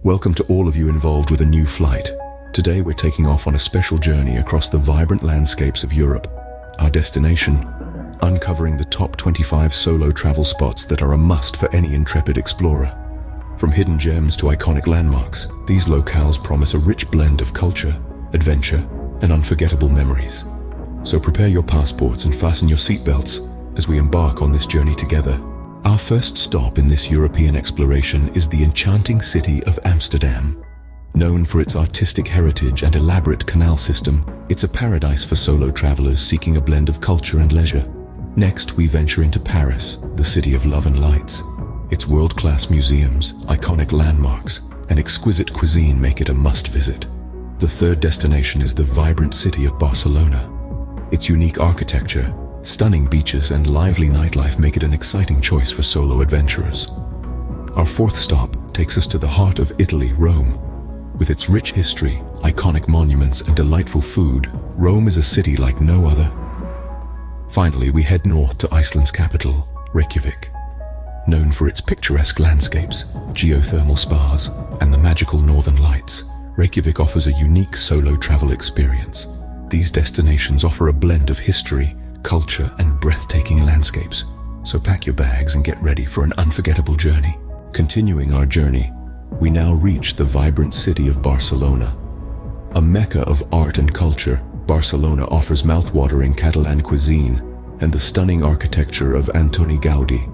Welcome to all of you involved with a new flight. Today we're taking off on a special journey across the vibrant landscapes of Europe. Our destination, uncovering the top 25 solo travel spots that are a must for any intrepid explorer. From hidden gems to iconic landmarks, these locales promise a rich blend of culture, adventure, and unforgettable memories. So prepare your passports and fasten your seatbelts as we embark on this journey together. Our first stop in this European exploration is the enchanting city of Amsterdam. Known for its artistic heritage and elaborate canal system, it's a paradise for solo travelers seeking a blend of culture and leisure. Next, we venture into Paris, the city of love and lights. Its world-class museums, iconic landmarks, and exquisite cuisine make it a must-visit. The third destination is the vibrant city of Barcelona. Its unique architecture, stunning beaches, and lively nightlife make it an exciting choice for solo adventurers. Our fourth stop takes us to the heart of Italy, Rome. With its rich history, iconic monuments, and delightful food, Rome is a city like no other. Finally, we head north to Iceland's capital, Reykjavik. Known for its picturesque landscapes, geothermal spas, and the magical northern lights, Reykjavik offers a unique solo travel experience. These destinations offer a blend of history, culture, and breathtaking landscapes. So pack your bags and get ready for an unforgettable journey. Continuing our journey, we now reach the vibrant city of Barcelona. A mecca of art and culture, Barcelona offers mouth-watering Catalan cuisine and the stunning architecture of Antoni Gaudi.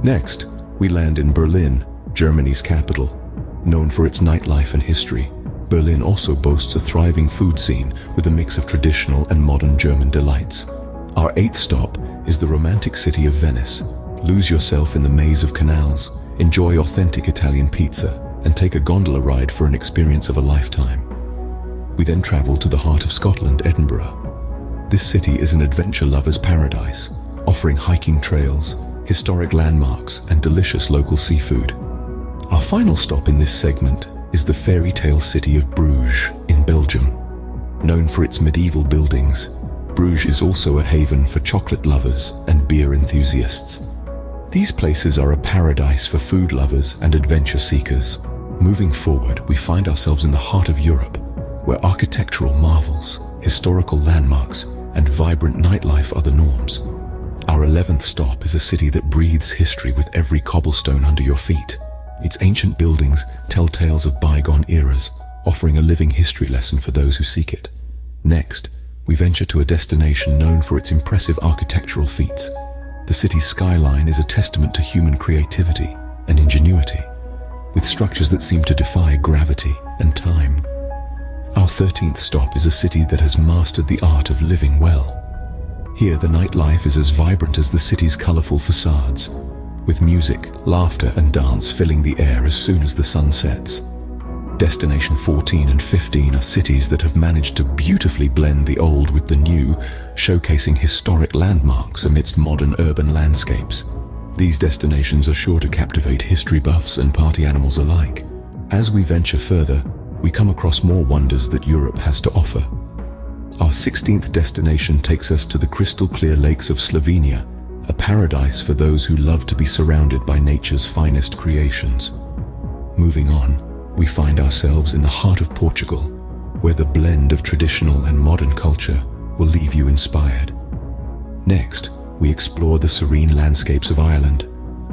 Next, we land in Berlin, Germany's capital. Known for its nightlife and history, Berlin also boasts a thriving food scene with a mix of traditional and modern German delights. Our eighth stop is the romantic city of Venice. Lose yourself in the maze of canals, enjoy authentic Italian pizza, and take a gondola ride for an experience of a lifetime. We then travel to the heart of Scotland, Edinburgh. This city is an adventure lover's paradise, offering hiking trails, historic landmarks, and delicious local seafood. Our final stop in this segment is the fairy tale city of Bruges in Belgium. Known for its medieval buildings, Bruges is also a haven for chocolate lovers and beer enthusiasts. These places are a paradise for food lovers and adventure seekers. Moving forward, we find ourselves in the heart of Europe, where architectural marvels, historical landmarks, and vibrant nightlife are the norms. Our 11th stop is a city that breathes history with every cobblestone under your feet. Its ancient buildings tell tales of bygone eras, offering a living history lesson for those who seek it. Next, we venture to a destination known for its impressive architectural feats. The city's skyline is a testament to human creativity and ingenuity, with structures that seem to defy gravity and time. Our 13th stop is a city that has mastered the art of living well. Here, the nightlife is as vibrant as the city's colorful facades, with music, laughter, and dance filling the air as soon as the sun sets. Destination 14 and 15 are cities that have managed to beautifully blend the old with the new, showcasing historic landmarks amidst modern urban landscapes. These destinations are sure to captivate history buffs and party animals alike. As we venture further, we come across more wonders that Europe has to offer. Our 16th destination takes us to the crystal-clear lakes of Slovenia, a paradise for those who love to be surrounded by nature's finest creations. Moving on, we find ourselves in the heart of Portugal, where the blend of traditional and modern culture will leave you inspired. Next, we explore the serene landscapes of Ireland,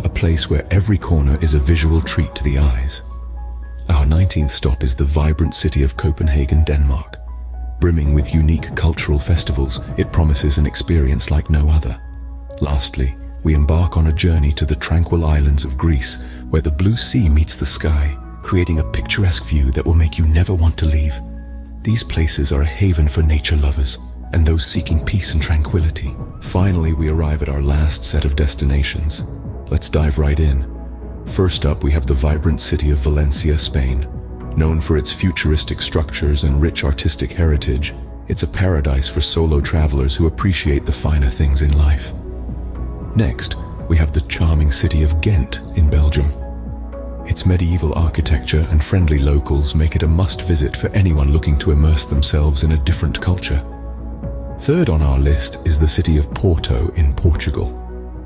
a place where every corner is a visual treat to the eyes. Our 19th stop is the vibrant city of Copenhagen, Denmark. Brimming with unique cultural festivals, it promises an experience like no other. Lastly, we embark on a journey to the tranquil islands of Greece, where the blue sea meets the sky, creating a picturesque view that will make you never want to leave. These places are a haven for nature lovers and those seeking peace and tranquility. Finally, we arrive at our last set of destinations. Let's dive right in. First up, we have the vibrant city of Valencia, Spain. Known for its futuristic structures and rich artistic heritage, it's a paradise for solo travelers who appreciate the finer things in life. Next, we have the charming city of Ghent in Belgium. Its medieval architecture and friendly locals make it a must-visit for anyone looking to immerse themselves in a different culture. Third on our list is the city of Porto in Portugal.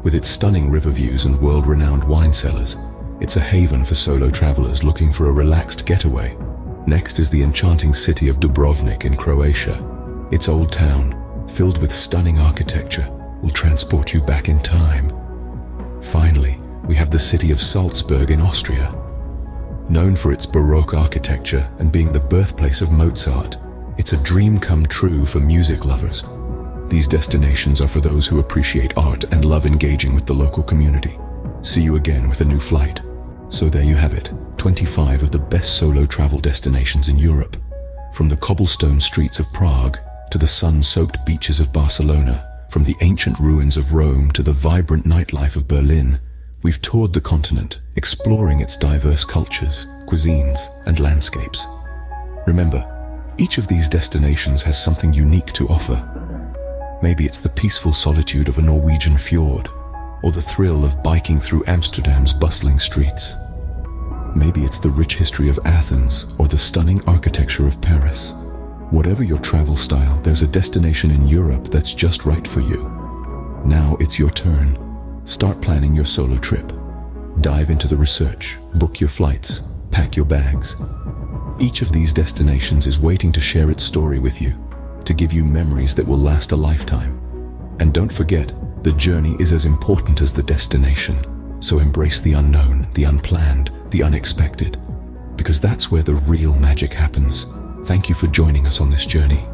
With its stunning river views and world-renowned wine cellars, It's a haven for solo travelers looking for a relaxed getaway. Next is the enchanting city of Dubrovnik in Croatia. Its old town, filled with stunning architecture, will transport you back in time. Finally, we have the city of Salzburg in Austria. Known for its Baroque architecture and being the birthplace of Mozart, it's a dream come true for music lovers. These destinations are for those who appreciate art and love engaging with the local community. See you again with a new flight. So there you have it, 25 of the best solo travel destinations in Europe. From the cobblestone streets of Prague to the sun-soaked beaches of Barcelona, from the ancient ruins of Rome to the vibrant nightlife of Berlin, we've toured the continent, exploring its diverse cultures, cuisines, and landscapes. Remember, each of these destinations has something unique to offer. Maybe it's the peaceful solitude of a Norwegian fjord, or the thrill of biking through Amsterdam's bustling streets. Maybe it's the rich history of Athens or the stunning architecture of Paris. Whatever your travel style, there's a destination in Europe that's just right for you. Now it's your turn. Start planning your solo trip. Dive into the research, book your flights, pack your bags. Each of these destinations is waiting to share its story with you, to give you memories that will last a lifetime. And don't forget, the journey is as important as the destination. So embrace the unknown, the unplanned, the unexpected, because that's where the real magic happens. Thank you for joining us on this journey.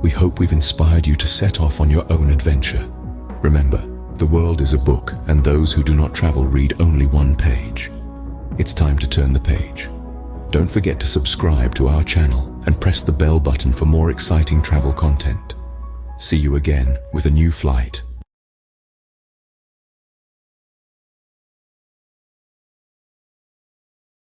We hope we've inspired you to set off on your own adventure. Remember, the world is a book, and those who do not travel read only one page. It's time to turn the page. Don't forget to subscribe to our channel and press the bell button for more exciting travel content. See you again with a new flight.